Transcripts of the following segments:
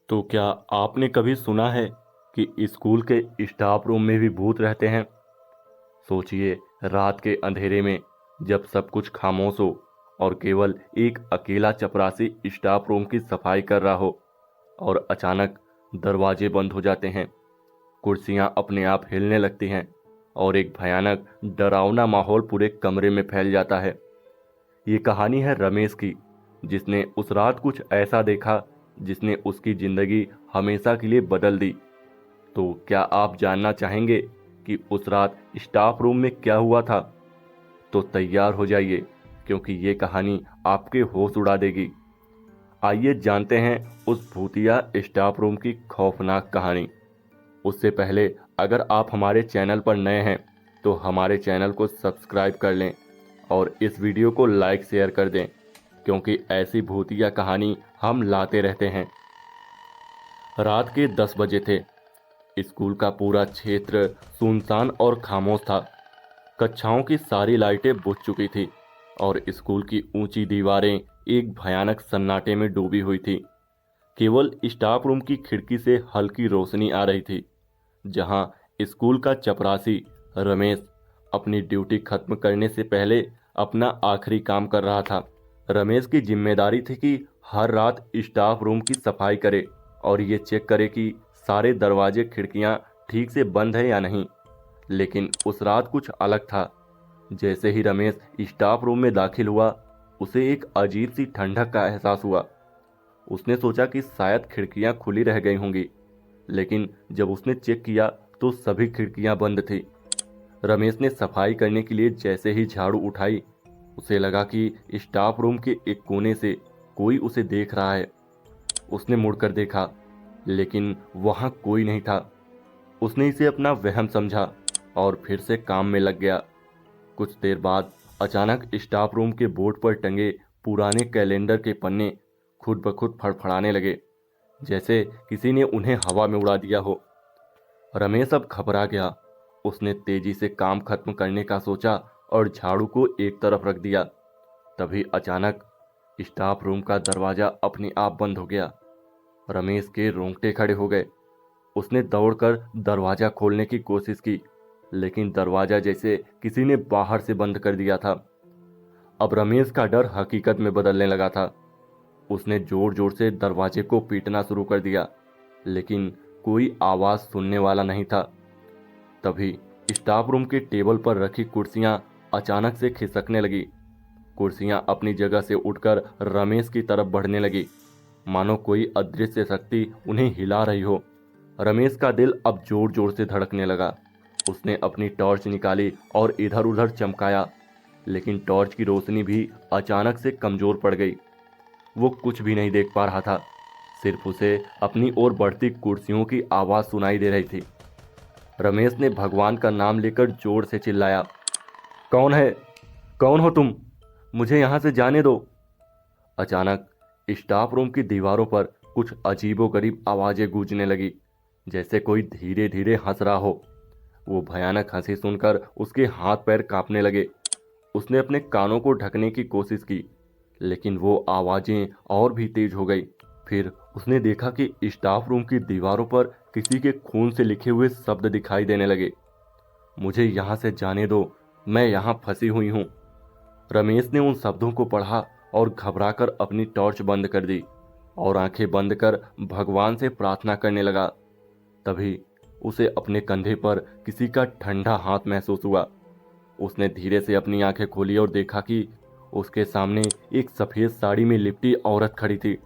तो क्या आपने कभी सुना है कि स्कूल के स्टाफ रूम में भी भूत रहते हैं? सोचिए, रात के अंधेरे में जब सब कुछ खामोश हो और केवल एक अकेला चपरासी स्टाफ रूम की सफाई कर रहा हो और अचानक दरवाजे बंद हो जाते हैं, कुर्सियां अपने आप हिलने लगती हैं और एक भयानक डरावना माहौल पूरे कमरे में फैल जाता है। ये कहानी है रमेश की, जिसने उस रात कुछ ऐसा देखा जिसने उसकी जिंदगी हमेशा के लिए बदल दी। तो क्या आप जानना चाहेंगे कि उस रात स्टाफ रूम में क्या हुआ था? तो तैयार हो जाइए, क्योंकि ये कहानी आपके होश उड़ा देगी। आइए जानते हैं उस भूतिया स्टाफ रूम की खौफनाक कहानी। उससे पहले अगर आप हमारे चैनल पर नए हैं तो हमारे चैनल को सब्सक्राइब कर लें और इस वीडियो को लाइक शेयर कर दें, क्योंकि ऐसी भूतिया कहानी हम लाते रहते हैं। रात के 10 बजे थे। स्कूल का पूरा क्षेत्र सुनसान और खामोश था। कक्षाओं की सारी लाइटें बुझ चुकी थी और स्कूल की ऊंची दीवारें एक भयानक सन्नाटे में डूबी हुई थी। केवल स्टाफ रूम की खिड़की से हल्की रोशनी आ रही थी, जहां स्कूल का चपरासी रमेश अपनी ड्यूटी खत्म करने से पहले अपना आखिरी काम कर रहा था। रमेश की जिम्मेदारी थी कि हर रात स्टाफ रूम की सफाई करे और ये चेक करे कि सारे दरवाजे खिड़कियां ठीक से बंद है या नहीं। लेकिन उस रात कुछ अलग था। जैसे ही रमेश स्टाफ रूम में दाखिल हुआ, उसे एक अजीब सी ठंडक का एहसास हुआ। उसने सोचा कि शायद खिड़कियां खुली रह गई होंगी, लेकिन जब उसने चेक किया तो सभी खिड़कियां बंद थी। रमेश ने सफाई करने के लिए जैसे ही झाड़ू उठाई, उसे लगा कि स्टाफ रूम के एक कोने से कोई उसे देख रहा है। उसने मुड़कर देखा, लेकिन वहां कोई नहीं था। उसने इसे अपना वहम समझा और फिर से काम में लग गया। कुछ देर बाद अचानक स्टाफ रूम के बोर्ड पर टंगे पुराने कैलेंडर के पन्ने खुद ब खुद फड़फड़ाने लगे, जैसे किसी ने उन्हें हवा में उड़ा दिया हो। रमेश अब घबरा गया। उसने तेजी से काम खत्म करने का सोचा और झाड़ू को एक तरफ रख दिया। तभी अचानक स्टाफ रूम का दरवाजा अपने आप बंद हो गया। रमेश के रोंगटे खड़े हो गए। उसने दौड़कर दरवाजा खोलने की कोशिश की, लेकिन दरवाजा जैसे किसी ने बाहर से बंद कर दिया था। अब रमेश का डर हकीकत में बदलने लगा था। उसने जोर जोर से दरवाजे को पीटना शुरू कर दिया, लेकिन कोई आवाज सुनने वाला नहीं था। तभी स्टाफ रूम के टेबल पर रखी कुर्सियां अचानक से खिसकने लगी। कुर्सियां अपनी जगह से उठकर रमेश की तरफ बढ़ने लगी, मानो कोई अदृश्य शक्ति उन्हें हिला रही हो। रमेश का दिल अब जोर जोर से धड़कने लगा। उसने अपनी टॉर्च निकाली और इधर उधर चमकाया, लेकिन टॉर्च की रोशनी भी अचानक से कमजोर पड़ गई। वो कुछ भी नहीं देख पा रहा था। सिर्फ उसे अपनी ओर बढ़ती कुर्सियों की आवाज सुनाई दे रही थी। रमेश ने भगवान का नाम लेकर जोर से चिल्लाया, कौन है? कौन हो तुम? मुझे यहां से जाने दो। अचानक स्टाफ रूम की दीवारों पर कुछ अजीबोगरीब आवाजें गूंजने लगी, जैसे कोई धीरे धीरे हंस रहा हो। वो भयानक हंसी सुनकर उसके हाथ पैर कांपने लगे। उसने अपने कानों को ढकने की कोशिश की, लेकिन वो आवाजें और भी तेज हो गई। फिर उसने देखा कि स्टाफ रूम की दीवारों पर किसी के खून से लिखे हुए शब्द दिखाई देने लगे। मुझे यहाँ से जाने दो, मैं यहाँ फंसी हुई हूँ। रमेश ने उन शब्दों को पढ़ा और घबराकर अपनी टॉर्च बंद कर दी और आंखें बंद कर भगवान से प्रार्थना करने लगा। तभी उसे अपने कंधे पर किसी का ठंडा हाथ महसूस हुआ। उसने धीरे से अपनी आंखें खोली और देखा कि उसके सामने एक सफेद साड़ी में लिपटी औरत खड़ी थी।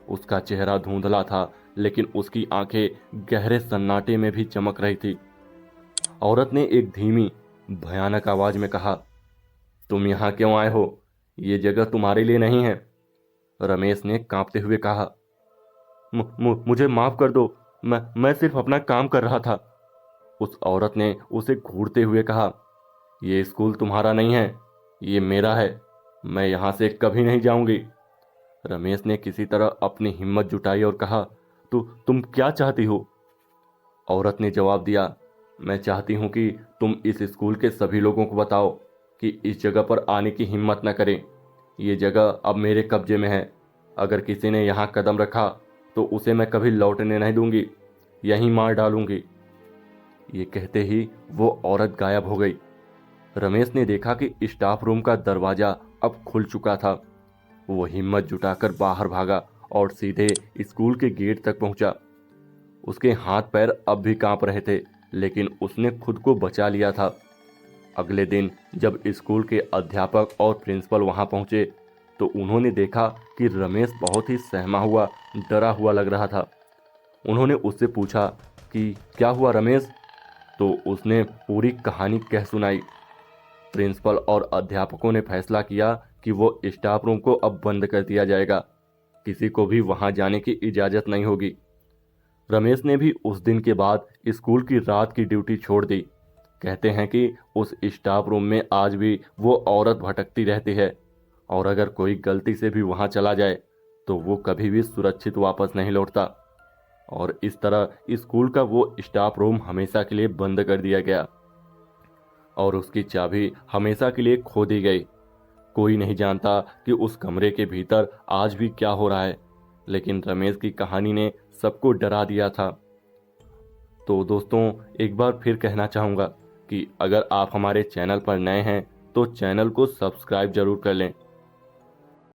उसका चेहरा धुंधला था, लेकिन उसकी आंखें गहरे सन्नाटे में भी चमक रही थी। औरत ने एक धीमी भयानक आवाज में कहा, तुम यहाँ क्यों आए हो? ये जगह तुम्हारे लिए नहीं है। रमेश ने कांपते हुए कहा, मुझे माफ कर दो, मैं सिर्फ अपना काम कर रहा था। उस औरत ने उसे घूरते हुए कहा, ये स्कूल तुम्हारा नहीं है, ये मेरा है। मैं यहाँ से कभी नहीं जाऊंगी। रमेश ने किसी तरह अपनी हिम्मत जुटाई और कहा, तुम क्या चाहती हो? औरत ने जवाब दिया, मैं चाहती हूँ कि तुम इस स्कूल के सभी लोगों को बताओ कि इस जगह पर आने की हिम्मत न करें। ये जगह अब मेरे कब्जे में है। अगर किसी ने यहाँ कदम रखा तो उसे मैं कभी लौटने नहीं दूंगी, यहीं मार डालूंगी। ये कहते ही वो औरत गायब हो गई। रमेश ने देखा कि स्टाफ रूम का दरवाजा अब खुल चुका था। वो हिम्मत जुटाकर बाहर भागा और सीधे स्कूल के गेट तक पहुंचा। उसके हाथ पैर अब भी कांप रहे थे, लेकिन उसने खुद को बचा लिया था। अगले दिन जब स्कूल के अध्यापक और प्रिंसिपल वहां पहुंचे तो उन्होंने देखा कि रमेश बहुत ही सहमा हुआ, डरा हुआ लग रहा था। उन्होंने उससे पूछा कि क्या हुआ रमेश? तो उसने पूरी कहानी कह सुनाई। प्रिंसिपल और अध्यापकों ने फैसला किया कि वो स्टाफ रूम को अब बंद कर दिया जाएगा, किसी को भी वहां जाने की इजाज़त नहीं होगी। रमेश ने भी उस दिन के बाद स्कूल की रात की ड्यूटी छोड़ दी। कहते हैं कि उस स्टाफ रूम में आज भी वो औरत भटकती रहती है, और अगर कोई गलती से भी वहां चला जाए तो वो कभी भी सुरक्षित वापस नहीं लौटता। और इस तरह स्कूल का वो स्टाफ रूम हमेशा के लिए बंद कर दिया गया और उसकी चाबी हमेशा के लिए खो दी गई। कोई नहीं जानता कि उस कमरे के भीतर आज भी क्या हो रहा है, लेकिन रमेश की कहानी ने सबको डरा दिया था। तो दोस्तों, एक बार फिर कहना चाहूँगा कि अगर आप हमारे चैनल पर नए हैं तो चैनल को सब्सक्राइब जरूर कर लें